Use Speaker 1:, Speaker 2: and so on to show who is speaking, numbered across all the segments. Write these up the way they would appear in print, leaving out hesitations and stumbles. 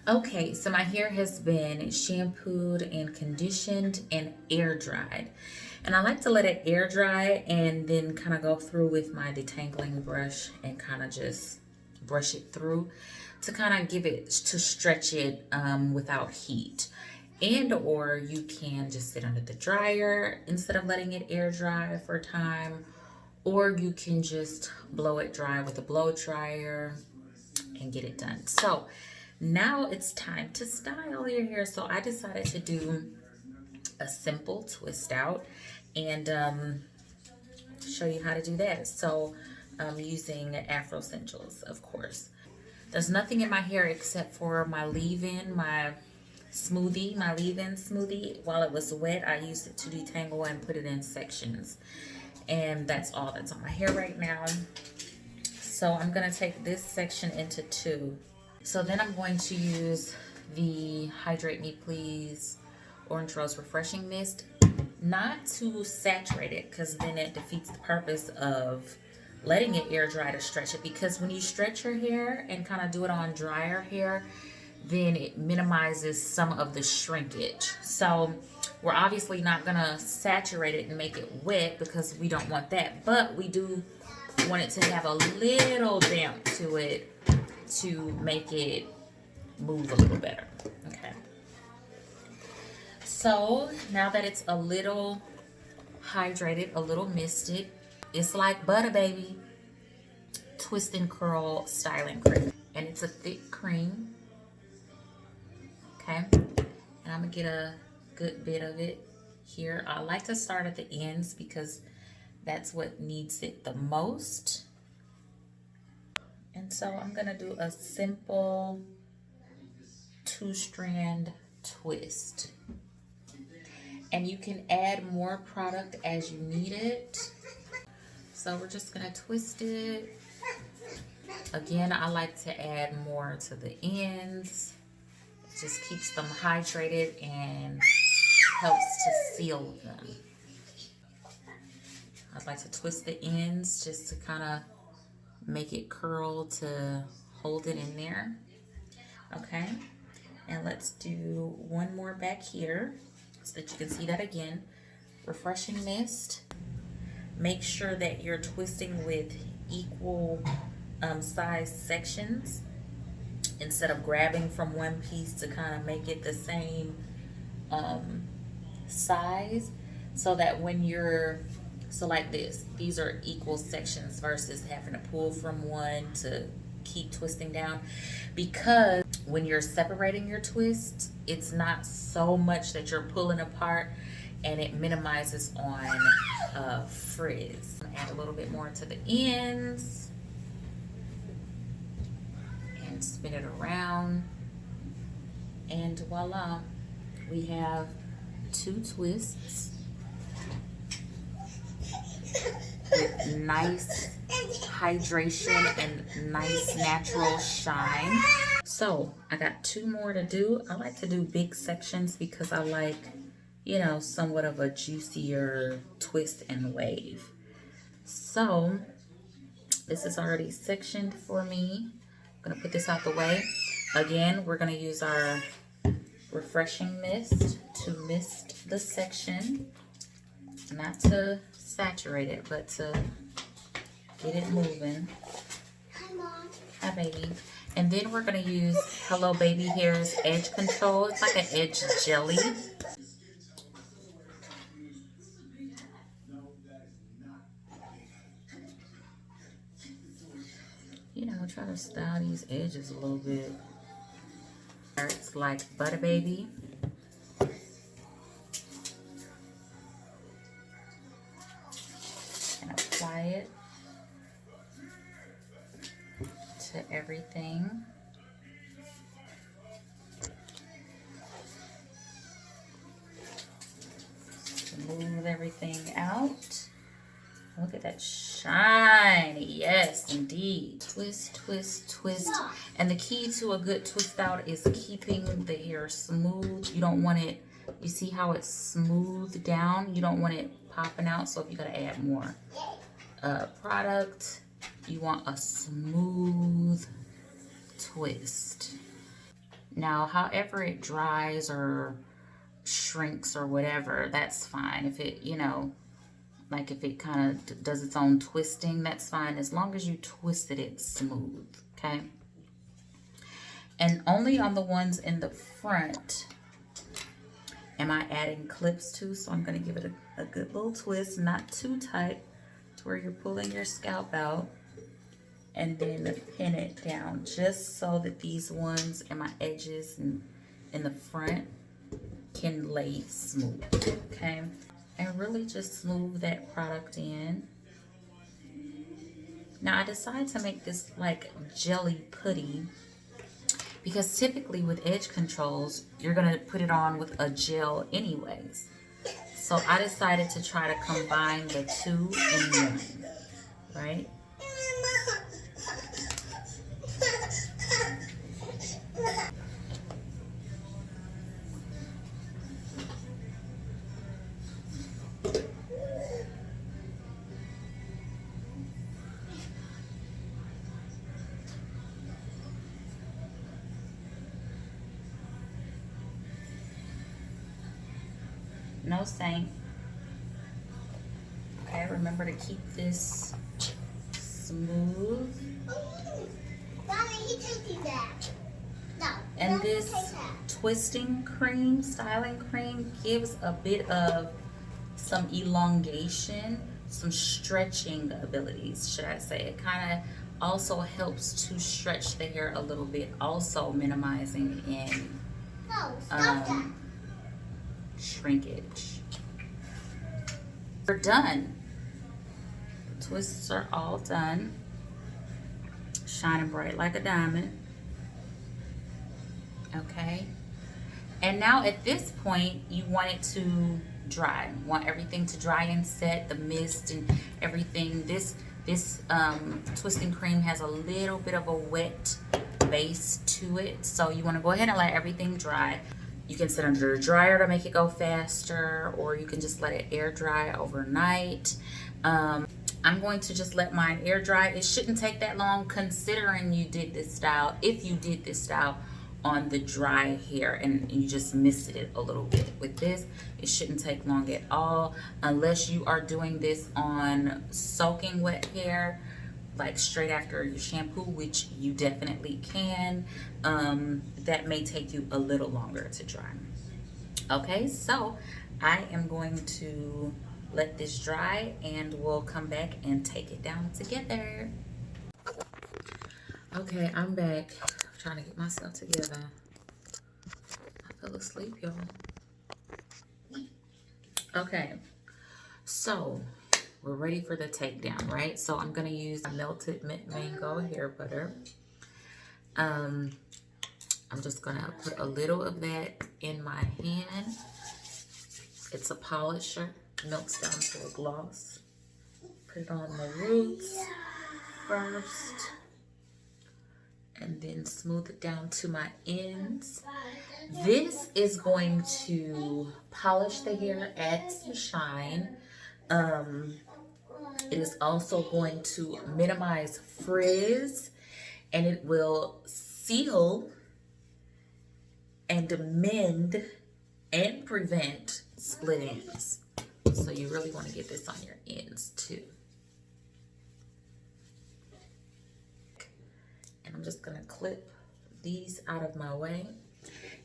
Speaker 1: Okay, so my hair has been shampooed and conditioned and air dried. And I like to let it air dry and then kind of go through with my detangling brush and kind of just brush it through to kind of give it, to stretch it without heat. And or you can just sit under the dryer instead of letting it air dry for time. Or you can just blow it dry with a blow dryer and get it done. So now it's time to style your hair. So I decided to do a simple twist out and show you how to do that. So I'm using Afrocentials, of course. There's nothing in my hair except for my leave-in, my leave-in smoothie. While it was wet, I used it to detangle and put it in sections. And that's all that's on my hair right now. So I'm gonna take this section into two. So then I'm going to use the Hydrate Me Please Orange Rose Refreshing Mist. Not to saturate it, because then it defeats the purpose of letting it air dry to stretch it. Because when you stretch your hair and kind of do it on drier hair, then it minimizes some of the shrinkage. So we're obviously not gonna saturate it and make it wet because we don't want that. But we do want it to have a little damp to it to make it move a little better. Okay. So now that it's a little hydrated, a little misted, it's like Butta, baby. Twist and curl styling cream. And it's a thick cream. Okay. And I'm gonna get a good bit of it here. I like to start at the ends because that's what needs it the most. And so I'm gonna do a simple 2-strand twist. And you can add more product as you need it. So we're just gonna twist it. Again, I like to add more to the ends. It just keeps them hydrated and helps to seal them. I'd like to twist the ends just to kind of make it curl to hold it in there. Okay, and let's do one more back here so that you can see that again. Refreshing mist. Make sure that you're twisting with equal size sections instead of grabbing from one piece to kind of make it the same size, so that when you're, so like this, these are equal sections versus having to pull from one to keep twisting down. Because when you're separating your twist, it's not so much that you're pulling apart, and it minimizes on frizz. Add a little bit more to the ends and spin it around, and voila, we have 2 twists with nice hydration and nice natural shine. So I got 2 more to do. I like to do big sections because I like, you know, somewhat of a juicier twist and wave. So this is already sectioned for me. I'm gonna put this out the way. Again, we're gonna use our refreshing mist to mist the section, not to saturate it, but to get it moving.
Speaker 2: Hi, Mom.
Speaker 1: Hi, baby. And then we're gonna use Hello Baby Hair's Edge Control. It's like an edge jelly. You know, try to style these edges a little bit. It's like Butta Baby. And apply it to everything. Smooth everything out. Look at that shine. Yes, indeed. Twist, twist, twist. And the key to a good twist out is keeping the hair smooth. You don't want it, you see how it's smoothed down? You don't want it popping out. So if you gotta add more product, you want a smooth twist. Now, however it dries or shrinks or whatever, that's fine. If it, you know, like if it kind of does its own twisting, that's fine, as long as you twisted it smooth, okay? And only on the ones in the front am I adding clips to, so I'm gonna give it a good little twist, not too tight to where you're pulling your scalp out, and then pin it down, just so that these ones and my edges and in the front can lay smooth, okay? And really just smooth that product in. Now I decided to make this like jelly putty because typically with edge controls, you're gonna put it on with a gel anyways. So I decided to try to combine the two in one, right? No saint. Okay, remember to keep this smooth.
Speaker 2: Mommy, he tasted that. No.
Speaker 1: And this twisting cream, styling cream, gives a bit of some elongation, some stretching abilities, should I say. It kind of also helps to stretch the hair a little bit, also minimizing in
Speaker 2: No, stop that.
Speaker 1: shrinkage. We're done. The twists are all done. Shining bright like a diamond. Okay. And now at this point, you want it to dry. You want everything to dry and set, the mist and everything. This twisting cream has a little bit of a wet base to it. So you want to go ahead and let everything dry. You can sit under a dryer to make it go faster, or you can just let it air dry overnight. I'm going to just let mine air dry. It shouldn't take that long considering you did this style. If you did this style on the dry hair and you just misted it a little bit. With this, it shouldn't take long at all, unless you are doing this on soaking wet hair, like straight after you shampoo, which you definitely can. That may take you a little longer to dry. Okay, so I am going to let this dry and we'll come back and take it down together. Okay, I'm back. I'm trying to get myself together. I fell asleep, y'all. Okay, so we're ready for the takedown, right? So I'm gonna use melted mint mango hair butter. I'm just gonna put a little of that in my hand. It's a polisher, melts down to a gloss. Put it on the roots first, and then smooth it down to my ends. This is going to polish the hair, add some shine. It is also going to minimize frizz, and it will seal and mend and prevent split ends. So you really want to get this on your ends too. And I'm just gonna clip these out of my way.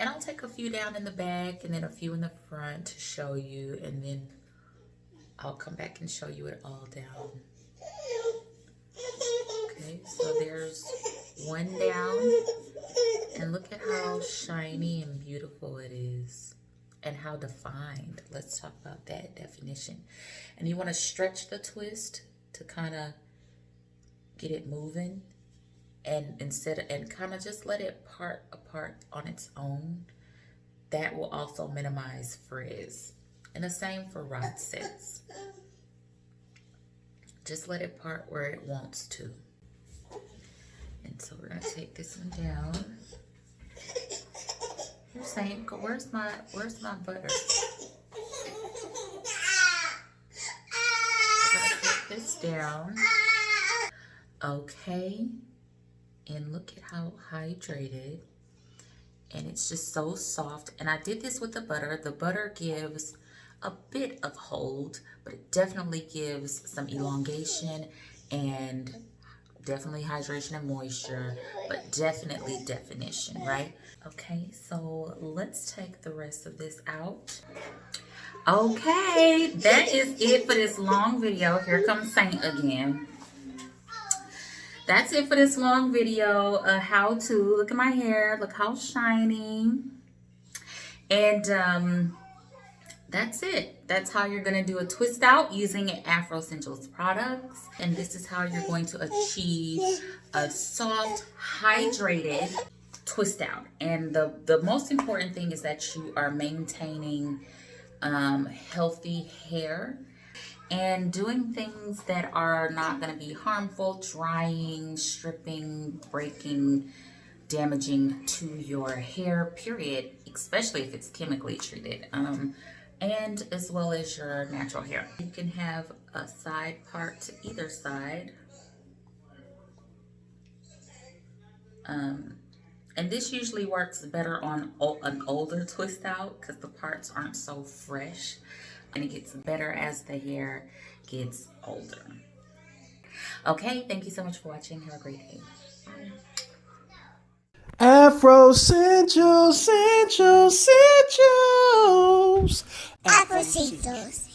Speaker 1: And I'll take a few down in the back and then a few in the front to show you, and then I'll come back and show you it all down. Okay, so there's one down, and look at how shiny and beautiful it is, and how defined. Let's talk about that definition. And you want to stretch the twist to kind of get it moving, and kind of just let it part apart on its own. That will also minimize frizz. And the same for rod sets. Just let it part where it wants to. And so we're gonna take this one down. You're saying, where's my butter? We're gonna take this down. Okay. And look at how hydrated and it's just so soft. And I did this with the butter. The butter gives a bit of hold, but it definitely gives some elongation and definitely hydration and moisture, but definitely definition, right? Okay, so let's take the rest of this out. Okay, that is it for this long video. Here comes Saint again. That's it for this long video. How to look at my hair. Look how shiny. And that's it. That's how you're going to do a twist out using Afrocentials products. And this is how you're going to achieve a soft, hydrated twist out. And the most important thing is that you are maintaining healthy hair and doing things that are not going to be harmful, drying, stripping, breaking, damaging to your hair, period, especially if it's chemically treated, and as well as your natural hair. You can have a side part to either side. And this usually works better on an older twist out because the parts aren't so fresh, and it gets better as the hair gets older. Okay, thank you so much for watching. Have a great day. Bye.
Speaker 3: Afrocentials, Afrocentials.
Speaker 2: Afrocentals.